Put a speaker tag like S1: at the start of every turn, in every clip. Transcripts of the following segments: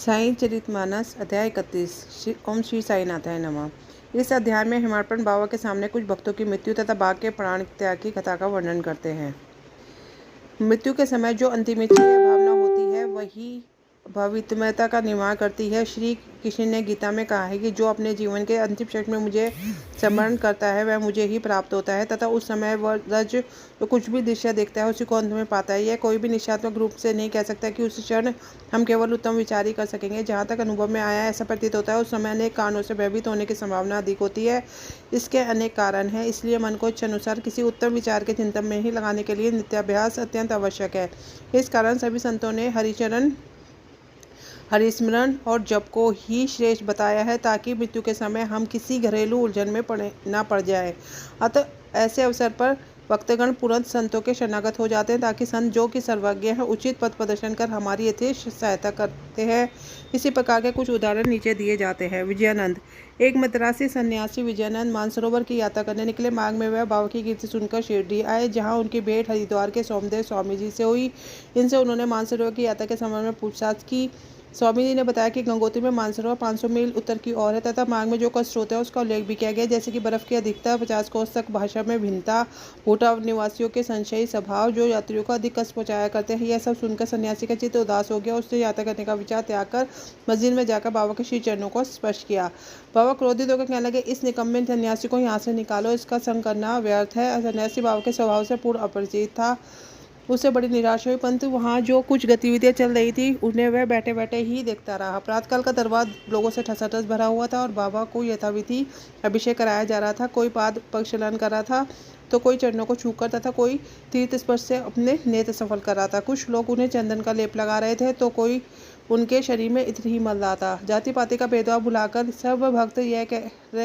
S1: साईं चरितमानस अध्याय 31 ओम श्री साईनाथाय नमः। इस अध्याय में हिमार्पण बाबा के सामने कुछ भक्तों की मृत्यु तथा बाघ के प्राण त्याग की कथा का वर्णन करते हैं। मृत्यु के समय जो अंतिम इच्छा या भावना होती है वही भवितमयता का निर्माण करती है। श्री कृष्ण ने गीता में कहा है कि जो अपने जीवन के अंतिम क्षण में मुझे स्मरण करता है वह मुझे ही प्राप्त होता है तथा उस समय वह रज जो कुछ भी दृश्य देखता है उसी को अंत में पाता है। यह कोई भी निश्चयात्मक रूप से नहीं कह सकता कि उस क्षण हम केवल उत्तम विचार ही कर सकेंगे। जहाँ तक अनुभव में आया ऐसा प्रतीत होता है उस समय अनेक कारणों से भयभीत होने की संभावना अधिक होती है। इसके अनेक कारण हैं, इसलिए मन को इच्छानुसार किसी उत्तम विचार के चिंतन में ही लगाने के लिए नित्याभ्यास अत्यंत आवश्यक है। इस कारण सभी संतों ने हरिचरण, हरिस्मरण और जप को ही श्रेष्ठ बताया है ताकि मृत्यु के समय हम किसी घरेलू उलझन में न पड़ जाए। अतः ऐसे अवसर पर भक्तगण तुरंत संतों के शरणागत हो जाते हैं ताकि संत जो कि सर्वज्ञ हैं उचित पथ प्रदर्शन कर हमारी यथेष्ट सहायता करते हैं। इसी प्रकार के कुछ उदाहरण नीचे दिए जाते हैं। विजयानंद। एक मद्रासी सन्यासी विजयानंद मानसरोवर की यात्रा करने निकले। मार्ग में वह बाबा की कीर्ति सुनकर शिरडी आए, जहाँ उनकी भेंट हरिद्वार के सोमदेव स्वामी जी से हुई। इनसे उन्होंने मानसरोवर की यात्रा के संबंध में पूछताछ की। स्वामी जी ने बताया कि गंगोत्री में मानसरोवर 500 मील उत्तर की ओर है तथा मार्ग में जो कष्ट होते हैं उसका उल्लेख भी किया गया, जैसे कि बर्फ की अधिकता, 50 कोस तक भाषा में भिन्नता, भूटान निवासियों के संशयी स्वभाव जो यात्रियों को अधिक कष्ट पहुंचाया करते हैं। यह सब सुनकर सन्यासी का चित्त उदास हो गया। उसने यात्रा करने का विचार त्याग कर मस्जिद में जाकर बाबा के श्री चरणों को स्पर्श किया। बाबा क्रोधित होकर कहने लगे, इस निकम्मे सन्यासी को यहाँ से निकालो, इसका संग करना व्यर्थ है। सन्यासी बाबा के स्वभाव से पूर्ण अपरिचित था। उसे बड़ी निराशा हुई, परंतु वहाँ जो कुछ गतिविधियाँ चल रही थी उन्हें वह बैठे बैठे ही देखता रहा। प्रातःकाल का दरबार लोगों से ठसाठस भरा हुआ था और बाबा को यथाविधि अभिषेक कराया जा रहा था। कोई पाद प्रक्षालन कर रहा था तो कोई चरणों को छूकर तथा कोई तीर्थ स्पर्श से अपने नेत्र सफल कर रहा था। कुछ लोग उन्हें चंदन का लेप लगा रहे थे तो कोई उनके शरीर में इत्र ही मल रहा था। जाति पाति का भेदभाव भुलाकर सब भक्त यह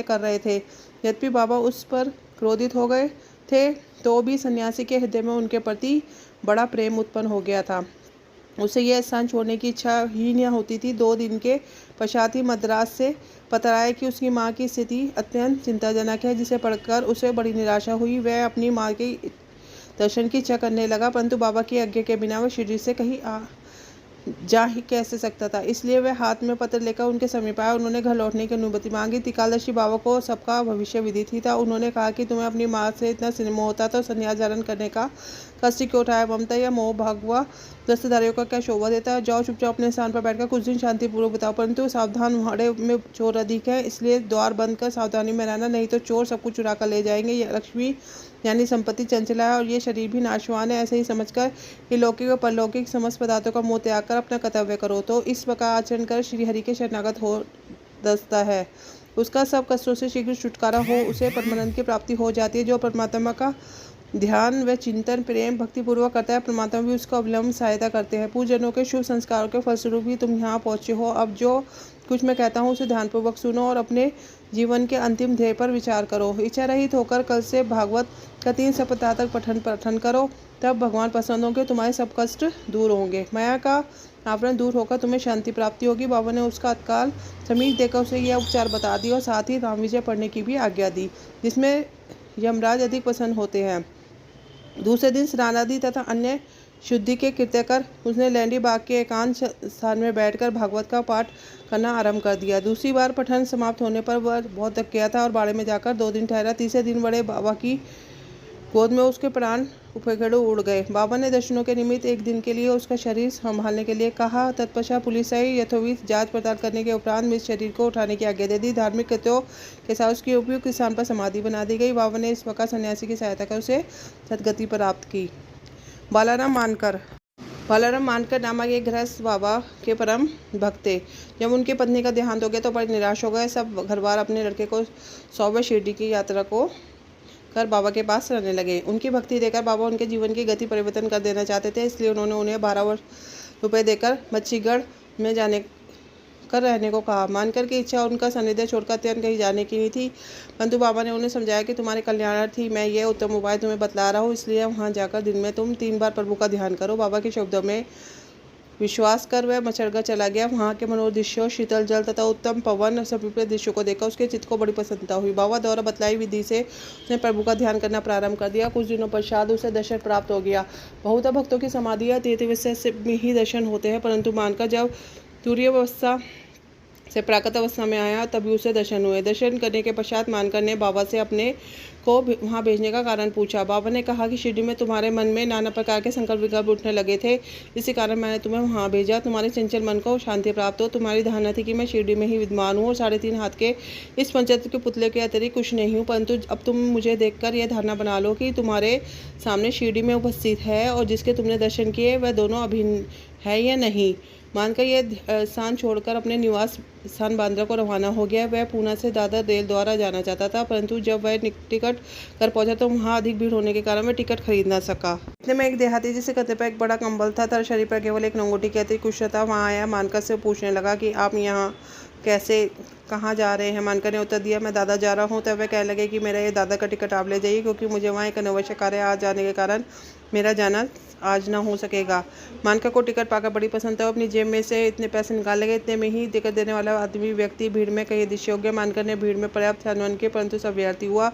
S1: कर रहे थे। यद्यपि बाबा उस पर क्रोधित हो गए थे तो भी सन्यासी के हृदय में उनके प्रति बड़ा प्रेम उत्पन्न हो गया था। उसे यह स्थान छोड़ने की इच्छा ही नहीं होती थी। 2 दिन के पश्चात ही मद्रास से पत्र आया कि उसकी माँ की स्थिति अत्यंत चिंताजनक है, जिसे पढ़कर उसे बड़ी निराशा हुई। वह अपनी माँ के दर्शन की इच्छा करने लगा, परंतु बाबा की आज्ञा के बिना वह शिरडी से कहीं जा ही कैसे सकता था। इसलिए वह हाथ में पत्र लेकर उनके समीप आया। उन्होंने घर लौटने की अनुमति मांगी। त्रिकालदर्शी बाबा को सबका भविष्य विदित ही था। उन्होंने कहा कि तुम्हें अपनी माँ से इतना स्नेह होता तो संन्यास धारण करने का कष्ट क्यों उठाया? ममता या मोह भगवा दस्तधारियों का क्या शोभा देता है? जाओ चुपचाप अपने स्थान पर बैठकर कुछ दिन शांतिपूर्वक बिताओ, परंतु सावधान, भाड़े में चोर अधिक है, इसलिए द्वार बंद कर सावधानी में रहना, नहीं तो चोर सब कुछ चुरा कर ले जाएंगे। यह लक्ष्मी यानी संपत्ति चंचला है और ये शरीर भी नाशवान है। ऐसे ही समझकर ये लौकिक और परलौकिक समस्त पदार्थों का मोह त्याग कर अपना कर्तव्य करो। तो इस प्रकार आचरण कर श्री हरि के शरणागत हो दसता है, उसका सब कष्टों से शीघ्र छुटकारा हो, उसे परमानंद की प्राप्ति हो जाती है। जो परमात्मा का ध्यान व चिंतन प्रेम भक्तिपूर्वक करता है, परमात्मा भी उसको अविलंब सहायता करते हैं। पूजनों के शुभ संस्कारों के फलस्वरूप ही तुम यहाँ पहुँचे हो। अब जो कुछ मैं कहता हूँ उसे ध्यानपूर्वक सुनो और अपने जीवन के अंतिम ध्येय पर विचार करो। इच्छा रहित होकर कल से भागवत का 3 सप्ताह तक पठन करो, तब भगवान पसंद होंगे, तुम्हारे सब कष्ट दूर होंगे, माया का आवरण दूर होकर तुम्हें शांति प्राप्ति होगी। बाबा ने उसका तत्काल समीप देकर उसे यह उपचार बता दिया और साथ ही राम विजय पढ़ने की भी आज्ञा दी, जिसमें यमराज अधिक प्रसन्न होते हैं। दूसरे दिन स्नानादि तथा अन्य शुद्धि के कृत्य कर उसने लैंडी बाग के एकांत स्थान में बैठकर भागवत का पाठ करना आरंभ कर दिया। दूसरी बार पठन समाप्त होने पर वह बहुत थक गया था और बाड़े में जाकर 2 दिन ठहरा। तीसरे दिन बड़े बाबा की गोद में उसके प्राण उपेक्षित उड़ गए। बाबा ने दर्शनों के निमित्त 1 दिन के लिए उसका शरीर संभालने के लिए कहा। तत्पश्चात पुलिस आई। यथोचित जांच पड़ताल करने के उपरांत मृत शरीर को उठाने की आज्ञा दे दी। धार्मिक कृत्यों के साथ उसकी उपयुक्त स्थान पर समाधि बना दी गई। बाबा ने इस प्रकार सन्यासी की सहायता कर उसे सदगति प्राप्त की। बालाराम मानकर नामक एक गृहस्थ बाबा के परम भक्त थे। जब उनकी पत्नी का देहांत हो गया तो बड़े निराश हो गए। सब घरबार अपने लड़के को 100वें शिरडी की यात्रा को कर बाबा के पास रहने लगे। उनकी भक्ति देकर बाबा उनके जीवन की गति परिवर्तन कर देना चाहते थे, इसलिए उन्होंने उन्हें 12 रुपये देकर मच्छीगढ़ में जाने कर रहने को कहा। मानकर की इच्छा उनका सानिध्य छोड़कर अत्यंत कहीं जाने की नहीं थी, परंतु बाबा ने उन्हें समझाया कि तुम्हारे कल्याणार्थ ही मैं यह उत्तम उपाय तुम्हें बतला रहा हूँ, इसलिए वहाँ जाकर दिन में तुम 3 बार प्रभु का ध्यान करो। बाबा के शब्दों में विश्वास कर वह मच्छरगढ़ चला गया। वहाँ के मनोहर दृश्यों, शीतल जल तथा उत्तम पवन समीप दृश्यों को देखकर उसके चित्त को बड़ी प्रसन्नता हुई। बाबा द्वारा बतलाई विधि से उसने प्रभु का ध्यान करना प्रारंभ कर दिया। कुछ दिनों पश्चात उसे दर्शन प्राप्त हो गया। बहुत भक्तों की समाधियाँ तीर्थ विषय से ही दर्शन होते हैं, परंतु मानकर जब तुरीय अवस्था से प्राकृत अवस्था में आया, तभी उसे दर्शन हुए। दर्शन करने के पश्चात मानकर ने बाबा से अपने को वहाँ भेजने का कारण पूछा। बाबा ने कहा कि शिरडी में तुम्हारे मन में नाना प्रकार के संकल्प विकल्प उठने लगे थे, इसी कारण मैंने तुम्हें वहाँ भेजा। तुम्हारे चंचल मन को शांति प्राप्त हो। तुम्हारी धारणा थी कि मैं शिरडी में ही विद्यमान हूँ और 3.5 हाथ के इस पंचतत्व के पुतले के अतिरिक्त कुछ नहीं हूँ, परंतु अब तुम मुझे देखकर यह धारणा बना लो कि तुम्हारे सामने शिरडी में उपस्थित है और जिसके तुमने दर्शन किए वह दोनों अभिन्न है या नहीं। मानकर यह स्थान छोड़कर अपने निवास स्थान बांद्रा को रवाना हो गया। वह पूना से दादर रेल द्वारा जाना चाहता था, परंतु जब वह टिकट कर पहुंचा तो वहां अधिक भीड़ होने के कारण वह टिकट खरीद न सका। इतने में एक देहाती जिसे कंधे पर एक बड़ा कंबल था, तर शरीर पर केवल एक लंगोटी की अतिरिक्त कुछ था, वहाँ आया। मानकर से पूछने लगा कि आप यहाँ कैसे, कहाँ जा रहे हैं। मानकर ने उत्तर दिया, मैं दादा जा रहा हूँ। तब वह कहने लगे कि मेरा ये दादा का टिकट आप ले जाइए, क्योंकि मुझे वहाँ एक अनावश्यक कार्य आ जाने के कारण मेरा जाना आज ना हो सकेगा। मानकर को टिकट पाकर बड़ी पसंद था। अपनी जेब में से इतने पैसे निकाल लगे। इतने में ही टिकट देने वाला आदमी व्यक्ति भीड़ में कहीं दृश्य हो गया। मानकर ने भीड़ में पर्याप्त छानबीन की, परंतु सब व्यर्थ हुआ।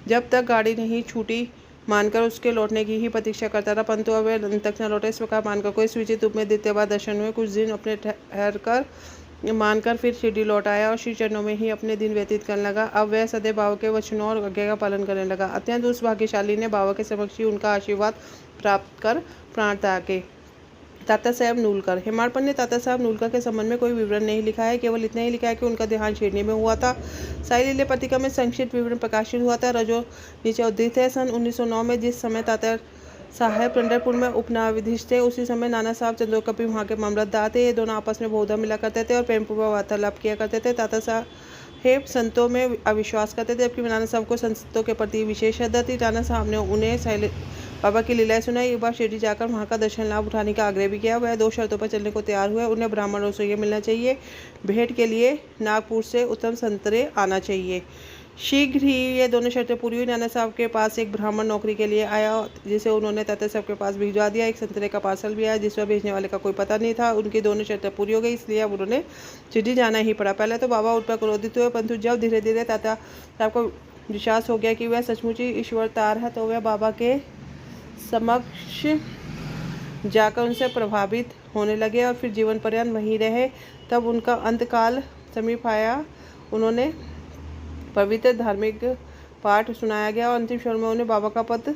S1: जब तक गाड़ी नहीं छूटी मानकर उसके लौटने की ही प्रतीक्षा करता था, परंतु अब वह तक न लौटे। इस प्रकार मानकर को इस विचित्र रूप में द्वितीय बार दर्शन हुए। कुछ दिन अपने ठहर कर मानकर फिर शिरडी लौट आया और श्री चरणों में ही अपने दिन व्यतीत करने लगा। अब वह सदैव बाबा के वचनों और आज्ञा का पालन करने लगा। अत्यंत उस भाग्यशाली ने बाबा के समक्ष ही उनका आशीर्वाद प्राप्त कर प्राण त्यागे। तात्या साहब नूलकर। हेमाडपंत ने तात्या साहब नूलकर के संबंध में कोई विवरण नहीं लिखा है, केवल इतना ही लिखा है कि उनका देहांत शिरडी में हुआ था। साई लीला पत्रिका में संक्षिप्त विवरण प्रकाशित हुआ था, जो नीचे उद्धृत है। सन 1909 में जिस समय तात्या साहब पंढरपुर में उपन्यायाधीश थे, उसी समय नाना साहब चंद्रोकपी वहाँ के मामलतदार थे। ये दोनों आपस में बहुधा मिला करते थे और प्रेमपूर्वक वार्तालाप किया करते थे। तात्या साहब संतों में अविश्वास करते थे, जबकि नाना साहब को संतों के प्रति विशेष श्रद्धा थी। नाना साहब ने उन्हें बाबा की लीलाएं सुनाई। एक बार शिरडी जाकर वहाँ का दर्शन लाभ उठाने का आग्रह भी किया। वह 2 शर्तों पर चलने को तैयार हुए। उन्हें ब्राह्मण रसोइया मिलना चाहिए, भेंट के लिए नागपुर से उत्तम संतरे आना चाहिए। शीघ्र ही ये दोनों शर्तें पूरी हुई। नाना साहब के पास एक ब्राह्मण नौकरी के लिए आया, जिसे उन्होंने तात्या साहब के पास भिजवा दिया। एक संतरे का पार्सल भी आया, जिस पर भेजने वाले का कोई पता नहीं था। उनकी दोनों शर्तें पूरी हो गई, इसलिए अब उन्होंने शिरडी जाना ही पड़ा। पहले तो बाबा उन पर क्रोधित हुए, परंतु जब धीरे धीरे तात्या साहब को विश्वास हो गया कि वह सचमुच ही ईश्वरतार है, तो वह बाबा के समक्ष जाकर उनसे प्रभावित होने लगे और फिर जीवन पर्यंत वहीं रहे। तब उनका अंतकाल समीप आया। उन्होंने पवित्र धार्मिक पाठ सुनाया गया और अंतिम क्षण में उन्हें बाबा का पद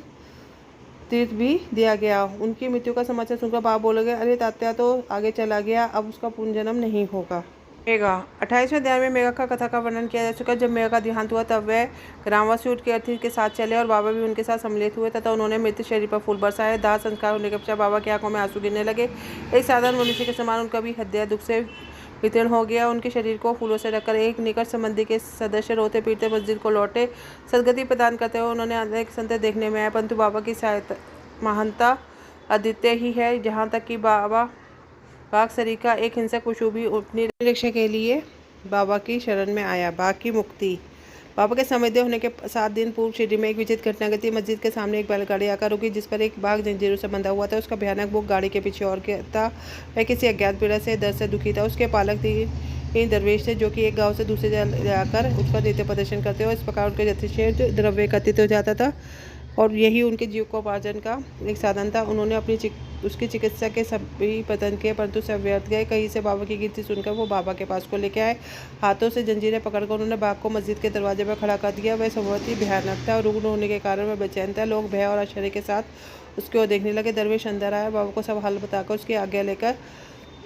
S1: तीर्थ भी दिया गया। उनकी मृत्यु का समाचार सुनकर बाबा बोले गए, अरे तात्या तो आगे चला गया, अब उसका पुनर्जन्म नहीं होगा। मेघा। 28वें अध्याय में मेघा का कथा का वर्णन किया जा चुका। जब मेघा का देहांत हुआ तब वह ग्रामवासी उठ के अर्थी के साथ चले और बाबा भी उनके साथ सम्मिलित हुए तथा उन्होंने मृत शरीर पर फूल बरसाए। दाह संस्कार होने के पश्चात बाबा की आंखों में आंसू गिरने लगे। एक साधारण मनुष्य के समान उनका भी हृदय दुख से वितीर्ण हो गया। उनके शरीर को फूलों से ढककर एक निकट संबंधी के सदस्य रोते पीटते मस्जिद को लौटे। सदगति प्रदान करते हुए उन्होंने अनेक संत देखने में आए, परंतु बाबा की सहायता महानता अद्वितीय ही है। जहाँ तक कि बाबा बाघसरी का एक हिंसक पशु भी अपनी रक्षा के लिए बाबा की शरण में आया। बाघ की मुक्ति। बाबा के समृद्ध होने के 7 दिन पूर्व शिरडी में एक विचित्र घटना घटी। मस्जिद के सामने एक बैलगाड़ी आकर रुकी, जिस पर एक बाघ जंजीरों से बंधा हुआ था। उसका भयानक मुख गाड़ी के पीछे और था। वह किसी अज्ञात पीड़ा से दर्द से दुखी था। उसके पालक 3 दरवेश थे, जो कि एक गांव से दूसरे जाकर उस पर नृत्य प्रदर्शन करते हुए इस प्रकार उनके यथेष्ट द्रव्य एकत्रित हो जाता था और यही उनके जीविकोपार्जन का एक साधन था। उन्होंने अपनी उसकी चिकित्सा के सभी प्रयत्न किए, परंतु सब व्यर्थ गए। कहीं से बाबा की कीर्ति सुनकर वो बाबा के पास को लेके आए। हाथों से जंजीरें पकड़कर उन्होंने बाघ को मस्जिद के दरवाजे पर खड़ा कर दिया। वह बहुत ही भयानक था और रुग्ण होने के कारण वह बेचैन था। लोग भय और आश्चर्य के साथ उसकी ओर देखने लगे। दरवेश अंदर आया, बाबा को सब हाल बताकर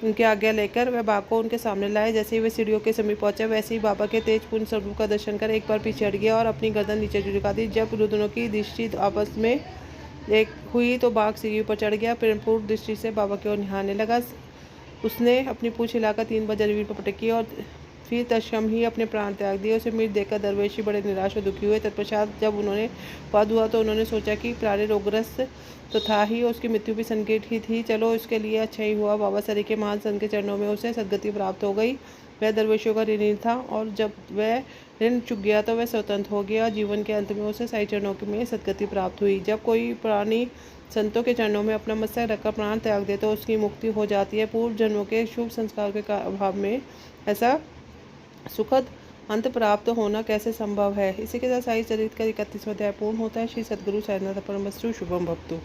S1: उनकी आज्ञा लेकर वह बाघ को उनके सामने लाए। जैसे ही वे सीढ़ियों के समीप पहुंचे, वैसे ही बाबा के तेजपूर्ण स्वरूप का दर्शन कर एक बार पीछे हट गया और अपनी गर्दन नीचे झुका दी। जब रुदनों की दृष्टि आपस में एक हुई तो बाघ सीढ़ी पर चढ़ गया। प्रेमपूर्ण दृष्टि से बाबा की ओर निहारने लगा। उसने अपनी पूंछ हिलाकर 3 बार जमीन पर पटकी और फिर तत्क्षण ही अपने प्राण त्याग दिए। उसे मृत देखकर दरवेशी बड़े निराश और दुखी हुए। तत्पश्चात जब उन्होंने पद हुआ तो उन्होंने सोचा कि प्राणी रोगग्रस्त तो था ही, उसकी मृत्यु भी संकट ही थी। चलो इसके लिए अच्छा ही हुआ, बाबा सरी के महान संत के चरणों में उसे सदगति प्राप्त हो गई। वह दरवेशियों का ऋणी था और जब वह ऋण चुक गया तो वह स्वतंत्र हो गया। जीवन के अंत में उसे साई चरणों में सदगति प्राप्त हुई। जब कोई प्राणी संतों के चरणों में अपना मस्तक रखकर प्राण त्याग दे तो उसकी मुक्ति हो जाती है। पूर्व जन्मों के शुभ संस्कार के अभाव में ऐसा सुखद अंत प्राप्त होना कैसे संभव है। इसी के साथ साई चरित्र का 31वां अध्याय पूर्ण होता है। श्री सद्गुरु साईनाथ परमस्तु शुभम भवतु।